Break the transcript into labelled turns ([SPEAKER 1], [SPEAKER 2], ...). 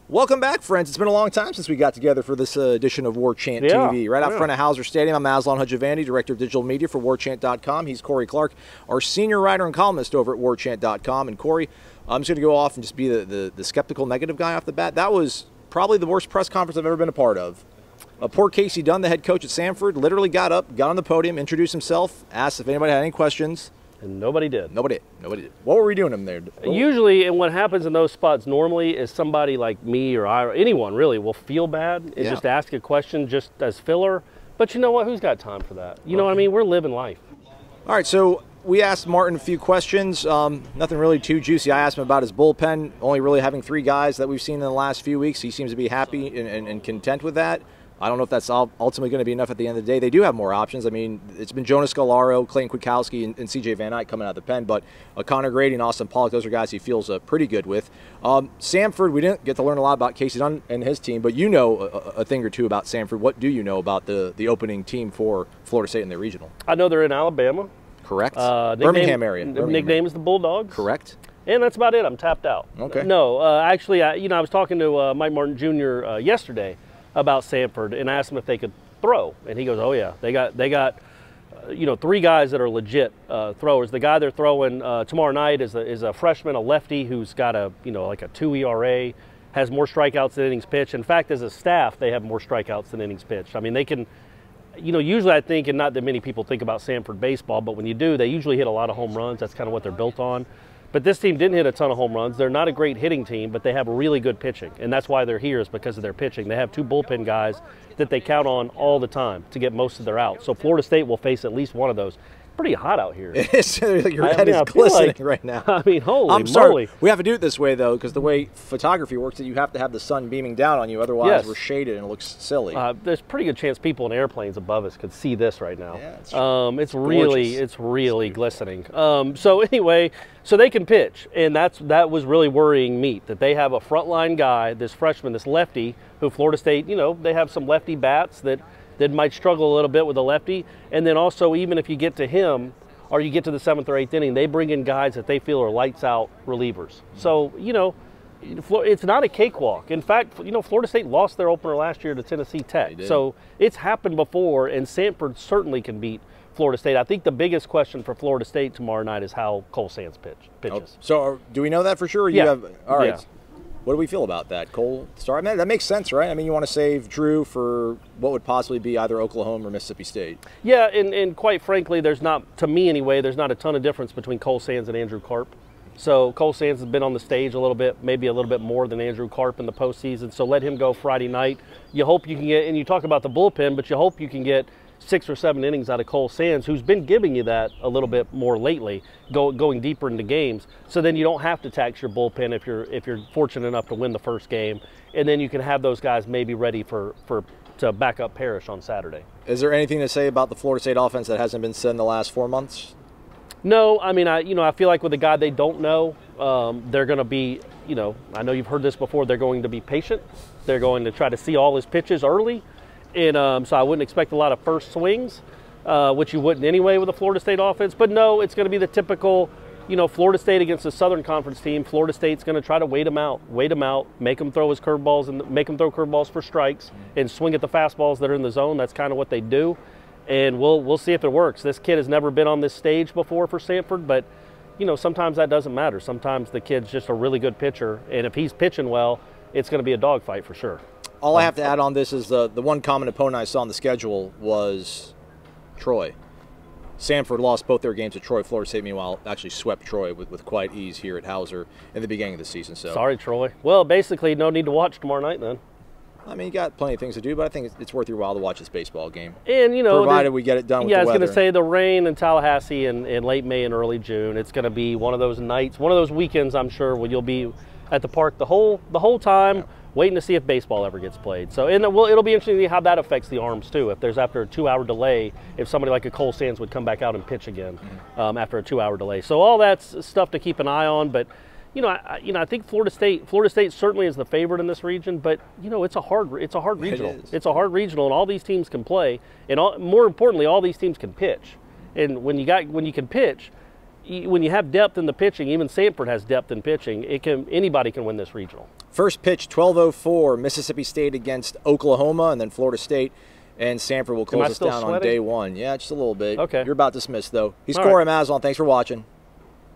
[SPEAKER 1] Welcome back, friends. It's been a long time since we got together for this edition of Warchant TV. Right out front of Hauser Stadium, I'm Aslan Hajavandi, Director of Digital Media for Warchant.com. He's Corey Clark, our senior writer and columnist over at Warchant.com. And Corey, I'm just going to go off and just be the skeptical negative guy off the bat. That was probably the worst press conference I've ever been a part of. Poor Casey Dunn, the head coach at Samford, literally got up, got on the podium, introduced himself, asked if anybody had any questions.
[SPEAKER 2] And nobody did.
[SPEAKER 1] Nobody did. What were we doing in there?
[SPEAKER 2] Usually, and what happens in those spots normally is somebody like me or I or anyone really will feel bad and just ask a question just as filler. But you know what? Who's got time for that? You know what I mean? We're living life.
[SPEAKER 1] All right, so we asked Martin a few questions. Nothing really too juicy. I asked him about his bullpen, only really having 3 guys that we've seen in the last few weeks. He seems to be happy and content with that. I don't know if that's ultimately going to be enough at the end of the day. They do have more options. I mean, it's been Jonas Galaro, Clayton Kwiatkowski, and C.J. Van Eyck coming out of the pen, but Connor Grady and Austin Pollock, those are guys he feels pretty good with. Samford, we didn't get to learn a lot about Casey Dunn and his team, but you know a thing or two about Samford. What do you know about the opening team for Florida State in their regional?
[SPEAKER 2] I know they're in Alabama.
[SPEAKER 1] Correct. Birmingham area.
[SPEAKER 2] Nickname is the Bulldogs.
[SPEAKER 1] Correct.
[SPEAKER 2] And that's about it. I'm tapped out.
[SPEAKER 1] Okay.
[SPEAKER 2] No, actually, I was talking to Mike Martin Jr. Yesterday about Sanford and asked him if they could throw, and he goes, "Oh yeah, they got 3 guys that are legit throwers. The guy they're throwing tomorrow night is a freshman, a lefty who's got like a 2 ERA, has more strikeouts than innings pitched. In fact, as a staff, they have more strikeouts than innings pitched. I mean, they can." Usually I think, and not that many people think about Sanford baseball, but when you do, they usually hit a lot of home runs. That's kind of what they're built on. But this team didn't hit a ton of home runs. They're not a great hitting team, but they have really good pitching. And that's why they're here, is because of their pitching. They have 2 bullpen guys that they count on all the time to get most of their outs. So Florida State will face at least one of those. Pretty hot out here.
[SPEAKER 1] Your head is glistening right now.
[SPEAKER 2] I mean, holy
[SPEAKER 1] I'm
[SPEAKER 2] moly.
[SPEAKER 1] sorry. We have to do it this way, though, because the way photography works, you have to have the sun beaming down on you. Otherwise, we're shaded and it looks silly.
[SPEAKER 2] There's a pretty good chance people in airplanes above us could see this right now.
[SPEAKER 1] Yeah,
[SPEAKER 2] it's really glistening. So anyway, so they can pitch, and that was really worrying meat, that they have a frontline guy, this freshman, this lefty, who Florida State, they have some lefty bats that might struggle a little bit with a lefty. And then also, even if you get to him or you get to the 7th or 8th inning, they bring in guys that they feel are lights out relievers. So, it's not a cakewalk. In fact, Florida State lost their opener last year to Tennessee Tech. So it's happened before, and Sanford certainly can beat Florida State. I think the biggest question for Florida State tomorrow night is how Cole Sands pitches.
[SPEAKER 1] Oh, so do we know that for sure?
[SPEAKER 2] Yeah.
[SPEAKER 1] All right. Yeah. What do we feel about that? Cole start? I mean, that makes sense, right? I mean, you want to save Drew for what would possibly be either Oklahoma or Mississippi State.
[SPEAKER 2] Yeah, and quite frankly, there's not, to me anyway, there's not a ton of difference between Cole Sands and Andrew Karp. So Cole Sands has been on the stage a little bit, maybe a little bit more than Andrew Karp in the postseason. So let him go Friday night. You hope you can get, and you talk about the bullpen, but you hope you can get 6 or 7 innings out of Cole Sands, who's been giving you that a little bit more lately, going deeper into games. So then you don't have to tax your bullpen if you're fortunate enough to win the first game, and then you can have those guys maybe ready to back up Parrish on Saturday. Is
[SPEAKER 1] there anything to say about the Florida State offense that hasn't been said in the last 4 months?
[SPEAKER 2] No, I mean, I feel like with a guy they don't know, they're going to be, I know you've heard this before, they're going to be patient. They're going to try to see all his pitches early. And so I wouldn't expect a lot of first swings, which you wouldn't anyway with a Florida State offense. But no, it's going to be the typical, Florida State against a Southern Conference team. Florida State's going to try to wait them out, make them throw his curveballs and make them throw curveballs for strikes and swing at the fastballs that are in the zone. That's kind of what they do. And we'll see if it works. This kid has never been on this stage before for Sanford, but, sometimes that doesn't matter. Sometimes the kid's just a really good pitcher. And if he's pitching well, it's going to be a dogfight for sure.
[SPEAKER 1] All I have to add on this is the one common opponent I saw on the schedule was Troy. Samford lost both their games at Troy. Florida State, meanwhile, actually swept Troy with quite ease here at Hauser in the beginning of the season. So
[SPEAKER 2] sorry, Troy. Well, basically, no need to watch tomorrow night then.
[SPEAKER 1] I mean, you got plenty of things to do, but I think it's worth your while to watch this baseball game.
[SPEAKER 2] And,
[SPEAKER 1] provided we get it done with the weather.
[SPEAKER 2] Yeah, I was going to say the rain in Tallahassee in late May and early June. It's going to be one of those nights, one of those weekends, I'm sure, where you'll be at the park the whole time. Yeah. Waiting to see if baseball ever gets played. So, and it'll be interesting to see how that affects the arms too. If there's after a 2-hour delay, if somebody like a Cole Sands would come back out and pitch again after a 2-hour delay. So all that's stuff to keep an eye on. But I think Florida State certainly is the favorite in this region. But it's a hard regional. It's a hard regional, and all these teams can play, and more importantly, all these teams can pitch. And when you can pitch, when you have depth in the pitching, even Sanford has depth in pitching. Anybody can win this regional.
[SPEAKER 1] First pitch, 12:04, Mississippi State against Oklahoma, and then Florida State and Sanford will close us down on day one. Yeah, just a little bit.
[SPEAKER 2] Okay.
[SPEAKER 1] You're about dismissed, though. He's
[SPEAKER 2] All
[SPEAKER 1] Corey
[SPEAKER 2] right.
[SPEAKER 1] Maslon. Thanks for watching.